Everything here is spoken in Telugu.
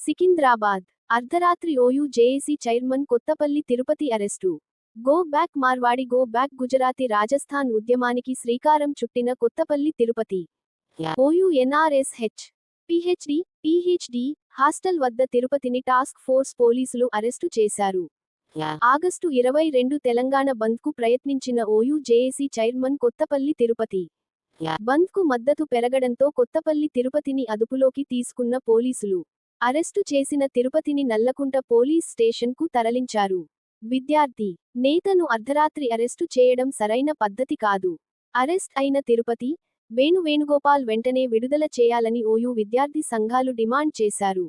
సికింద్రాబాద్ అర్ధరాత్రి OU JAC chairman Kothapalli Tirupati arrest. Go back Marwadi go back Gujarati Rajasthan ఉద్యమానికి శ్రీకారం చుట్టిన Kothapalli Tirupati OU NRSH PhD hostel వద్ద తిరుపతిని టాస్క్ ఫోర్స్ పోలీసులు అరెస్టు చేశారు. ఆగస్టు 22 తెలంగాణ బంద్కు ప్రయత్నించిన OU JAC chairman Kothapalli Tirupati బంద్కు మద్దతు పెరగడంతో కొత్తపల్లి తిరుపతిని అదుపులోకి తీసుకున్న పోలీసులు అరెస్టు చేసిన తిరుపతిని నల్లకుంట పోలీస్ స్టేషన్కు తరలించారు. విద్యార్థి నేతను అర్ధరాత్రి అరెస్టు చేయడం సరైన పద్ధతి కాదు. అరెస్ట్ అయిన తిరుపతి వేణుగోపాల్ వెంటనే విడుదల చేయాలని ఓయూ విద్యార్థి సంఘాలు డిమాండ్ చేశారు.